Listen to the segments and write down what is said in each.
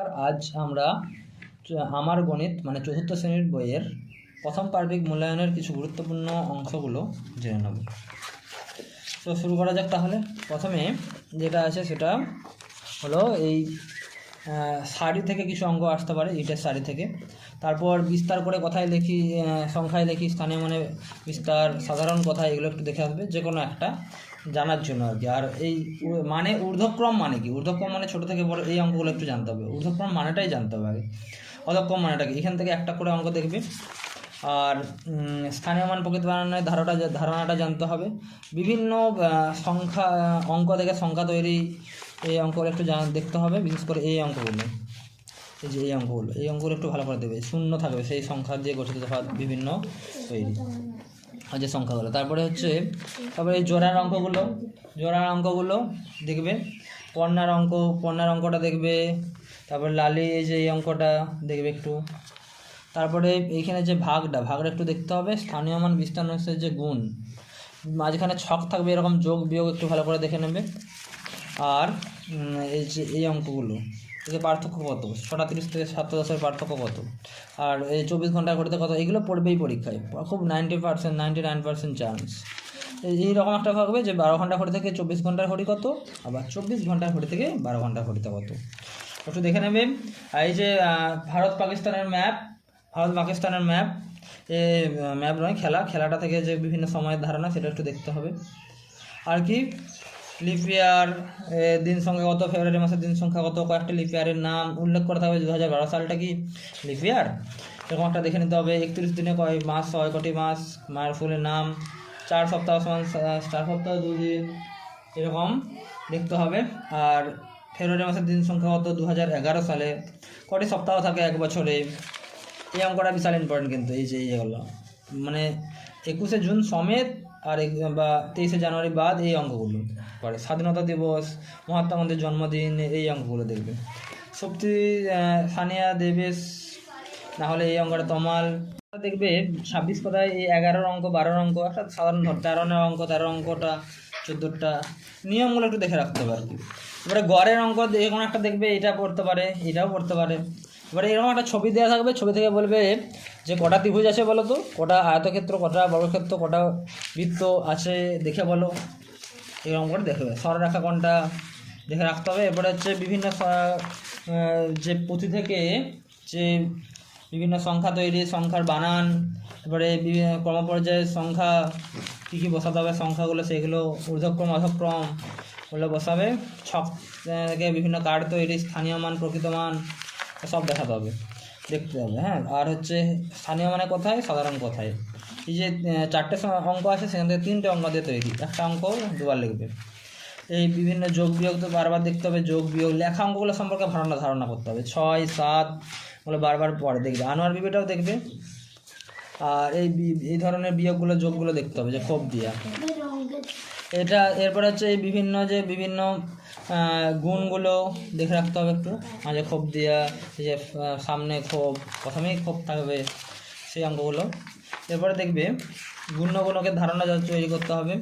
আর আজ আমরা আমার গণিত মানে চতুর্থ শ্রেণীর বইয়ের প্রথম পার্বিক মূল্যায়নের কিছু গুরুত্বপূর্ণ অংশগুলো জেনে নেব। তো শুরু করা যাক তাহলে। প্রথমে যেটা আছে সেটা হলো এই সারি থেকে কিছু অঙ্ক আসতে পারে, ইটের সারি থেকে। তারপর বিস্তার করে কথায় লিখি, সংখ্যায় লিখি, স্থানীয় মানে বিস্তার, সাধারণ কথা, এগুলো একটু দেখে আসবে যে কোনো একটা জানার জন্য আর কি। আর এই মানে ঊর্ধ্বক্রম মানে কি, ঊর্ধ্বক্রম মানে ছোটো থেকে বড়, এই অঙ্কগুলো একটু জানতে হবে। ঊর্ধ্বক্রম মানেটাই জানতে হবে আগে, অধক্রম মানেটা কি, এখান থেকে একটা করে অঙ্ক দেখবে। আর স্থানীয় মান প্রকৃত বানানোর ধারণাটা জানতে হবে। বিভিন্ন সংখ্যা অঙ্ক থেকে সংখ্যা তৈরি, এই অঙ্কগুলো একটু দেখতে হবে। বিশেষ করে এই অঙ্কগুলো, এই যে এই অঙ্কগুলো একটু ভালো করে দেবে। শূন্য থাকবে, সেই সংখ্যা দিয়ে গঠিত বিভিন্ন তৈরি আর যে সংখ্যাগুলো। তারপরে এই জোড়ার অঙ্কগুলো দেখবে। পণ্যার অঙ্কটা দেখবে। তারপরে লালি, এই যে এই অঙ্কটা দেখবে একটু। তারপরে এইখানে যে ভাগটা একটু দেখতে হবে। স্থানীয় মান বিস্তার যে গুণ, মাঝখানে ছক থাকবে, এরকম যোগ বিয়োগ একটু ভালো করে দেখে নেবে। আর এই যে এই অঙ্কগুলো, যে পার্থক্য কত, 6:30 থেকে 7:10 পার্থক্য কত, আর এই 24 ঘন্টার ঘড়িতে কত, এগুলো পড়বেই পরীক্ষায়, খুব 99% চান্স। এইরকম একটা থাকবে যে 12 ঘন্টা ঘড়ি থেকে 24 ঘন্টার ঘড়ি কত, আবার 24 ঘন্টার ঘড়ি থেকে 12 ঘন্টার ঘড়িতে কত, একটু দেখে নেবে। আর এই যে ভারত পাকিস্তানের ম্যাপ, ম্যাপ নয়, খেলাটা থেকে যে বিভিন্ন সময়ের ধারণা, সেটা একটু দেখতে হবে। আর কি, লিপ ইয়ার, দিন সংখ্যা কত, ফেব্রুয়ারি মাসের দিন সংখ্যা কত, কয়েকটা লিপ ইয়ারের নাম উল্লেখ করতে হবে। 2012 সালটা কি লিপ ইয়ার, এরকম একটা দেখে নিতে হবে। 31 দিনে কয় মাস হয়, কটি মাস, মায়ের ফুলের নাম, 4 সপ্তাহ সমান 4 সপ্তাহ 2 দিন, এরকম দেখতে হবে। আর ফেব্রুয়ারি মাসের দিন সংখ্যা কত, 2011 সালে, কটি সপ্তাহ থাকে এক বছরে। এই অঙ্কটা বিশাল ইম্পর্টেন্ট কিন্তু, এই যে এইগুলো মানে 21শে জুন সমেত আর বা 23শে জানুয়ারি বাদ, এই অঙ্কগুলো পরে। স্বাধীনতা দিবস, মহাত্মা গান্ধীর জন্মদিন, এই অঙ্কগুলো দেখবে। শক্তি, সানিয়া দেবেশ, না হলে এই অঙ্কটা তমাল দেখবে। 26 কথায় এই 11 অঙ্ক, 12 অঙ্ক, একটা সাধারণ 13 অঙ্ক, 13 অঙ্কটা, 14টা নিয়মগুলো একটু দেখে রাখতে হবে আর কি। এবারে গড়ের অঙ্ক যে কোনো একটা দেখবে, এটা পড়তে পারে, এটাও পড়তে পারে। এবারে এরকম একটা ছবি দেওয়া থাকবে, ছবি থেকে বলবে যে কটা ত্রিভুজ আছে বলো তো, কটা আয়তক্ষেত্র, কটা বর্গক্ষেত্র, কটা বৃত্ত আছে দেখে বলো, এরকম করে দেখবে। সরলরেখা কোনটা দেখে রাখতে হবে। এরপরে বিভিন্ন যে পুঁথি থেকে যে বিভিন্ন সংখ্যা তৈরি, সংখ্যার বানান, এবারে বিভিন্ন ক্রমপর্যায়ের সংখ্যা কী কী বসাতে হবে, সংখ্যাগুলো সেগুলো ঊর্ধ্বক্রম অধক্রম ওগুলো বসাবে। ছক থেকে বিভিন্ন কার্ড তৈরি, স্থানীয় মান প্রকৃত মান সব দেখাতে হবে, দেখতে হবে। হ্যাঁ, আর স্থানীয় মানে কোথায়, সাধারণ কোথায়। এই যে 4টে অঙ্ক আছে, সেখান থেকে 3টে অঙ্ক দিয়ে তৈরি, একটা অঙ্ক দুবার লিখবে। এই বিভিন্ন যোগ বিয়োগ তো বারবার দেখতে হবে, যোগ বিয়োগ, লেখা অঙ্কগুলো সম্পর্কে ধারণা করতে হবে। 6, 7 ওগুলো বারবার পরে দেখবে। আনোয়ার বিবিটাও দেখবে। আর এই ধরনের বিয়োগগুলো, যোগগুলো দেখতে হবে, যে ক্ষোভ দিয়া এটা। এরপর এই বিভিন্ন গুণগুলো দেখে রাখতে হবে একটু, মাঝে ক্ষোভ দিয়া, এই যে সামনে ক্ষোভ, প্রথমেই ক্ষোভ থাকবে, সেই অঙ্কগুলো। এরপরে দেখবে গুণ্যগুণকের ধারণা তৈরি করতে হবে।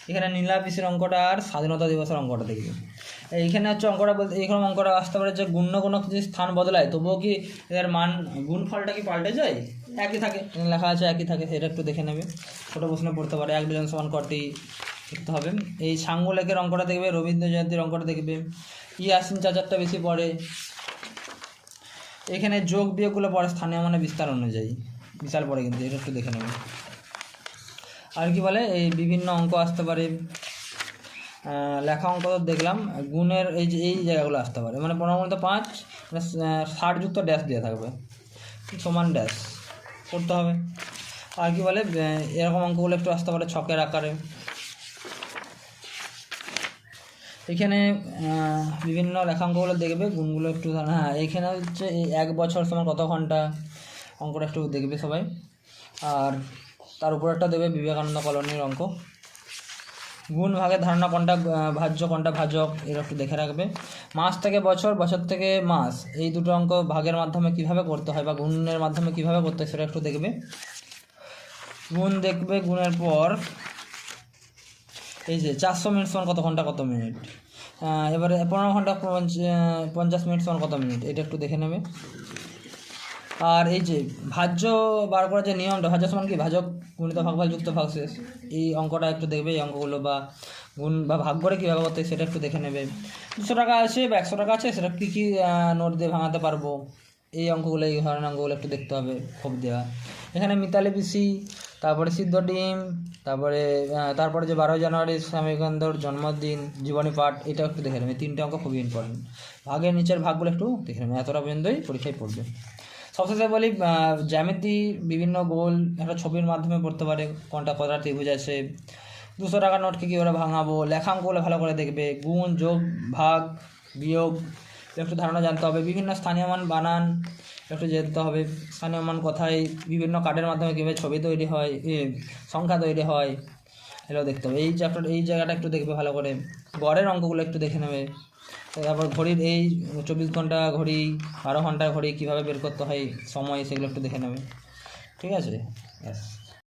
এখানে নীলাপিসের অঙ্কটা আর স্বাধীনতা দিবসের অঙ্কটা দেখবে। এইখানে অঙ্কটা বলতে, এইরকম অঙ্কটা আসতে পারে যে গুণ্যগুণক যদি স্থান বদলায়, তবুও কি এর মান, গুণফলটা কি পাল্টে যায়, একই থাকে, লেখা আছে একই থাকে, সেটা একটু দেখে নেবে। ছোটো প্রশ্ন পড়তে পারে, 1 ডজন সমান কটি দেখতে হবে। এই সাঙ্গলেখের অঙ্কটা দেখবে, রবীন্দ্র জয়ন্তীর অঙ্কটা দেখবে। ইয়াসিন চাচারটা বেশি পড়ে। এখানে যোগ বিয়োগগুলো পড়ে স্থানীয় মানে বিস্তার অনুযায়ী, বিশাল পড়ে কিন্তু, এটা একটু দেখে নেবে। আর কি বলে, এই বিভিন্ন অঙ্ক আসতে পারে, লেখা অঙ্ক দেখলাম। গুণের এই জায়গাগুলো আসতে পারে, মানে 15 মানে 60 যুক্ত ড্যাশ দিয়ে থাকবে, সমান ড্যাশ করতে হবে। আর কি বলে, এরকম অঙ্কগুলো একটু আসতে পারে ছকের আকারে। এখানে বিভিন্ন লেখা অঙ্কগুলো দেখবে, গুণগুলো একটু। হ্যাঁ, এইখানে এই 1 বছর সমান কত ঘন্টা, অঙ্কটা একটু দেখবে সবাই। আর তার উপর একটা দেবে বিবেকানন্দ কলোনির অঙ্ক। গুণ ভাগের ধারণা, কোনটা ভাজ্য কোনটা ভাজক, এরা একটু দেখে রাখবে। মাস থেকে বছর, বছর থেকে মাস, এই দুটো অঙ্ক ভাগের মাধ্যমে কিভাবে করতে হয় বা গুণের মাধ্যমে কিভাবে করতে হয়, সেটা একটু দেখবে। গুণ দেখবে, গুণের পর এই যে 400 মিনিট সমান কত ঘন্টা কত মিনিট, এবারে 15 ঘন্টা 50 মিনিট সমান কত মিনিট, এটা একটু দেখে নেবে। আর এই যে ভাজ্য বার করার যে নিয়মটা, ভাজ্য সমান কি, ভাজক গুণিত ভাগফল যুক্ত ভাগশেষ, এই অঙ্কটা একটু দেখবে। এই অঙ্কগুলো বা গুণ বা ভাগ করে কীভাবে করতে সেটা একটু দেখে নেবে। 200 টাকা আছে বা 100 টাকা আছে, সেটা কী কী নোট দিয়ে ভাঙাতে পারবো, এই অঙ্কগুলো, এই ধরনের অঙ্কগুলো একটু দেখতে হবে, খুব দেওয়া। এখানে মিতালি পিসি, তারপরে সিদ্ধ ডিম, তারপরে যে 12 জানুয়ারি স্বামী বিবেকানন্দর জন্মদিন, জীবনী পাঠ, এটা একটু দেখে নেবে। 3টে অঙ্ক খুবই ইম্পর্টেন্ট। ভাগের নিচের ভাগগুলো একটু দেখে নেবে, এতটা পর্যন্তই পরীক্ষায় পড়বে। সবশেষে বলি, জ্যামিতি বিভিন্ন গোল একটা ছবির মাধ্যমে পড়তে পারে, কোনটা কতটা ত্রিভুজ আছে। 200 টাকার নোটকে কীভাবে ভাঙাবো, লেখাঙ্কগুলো ভালো করে দেখবে, গুণ যোগ ভাগ বিয়োগ একটু ধারণা জানতে হবে। বিভিন্ন স্থানীয় মান বানান একটু জানতে হবে। স্থানীয় মান কোথায়, বিভিন্ন কার্ডের মাধ্যমে কীভাবে ছবি তৈরি হয়, সংখ্যা তৈরি হয়, এটাও দেখতে হবে। এই জায়গাটা একটু দেখবে ভালো করে। গড়ের অঙ্কগুলো একটু দেখে নেবে। তারপর ঘড়ির এই 24 ঘন্টা ঘড়ি, 12 ঘন্টা ঘড়ি কীভাবে বের করতে হয় সময়, সেগুলো একটু দেখে নেবে। ঠিক আছে, ব্যাস।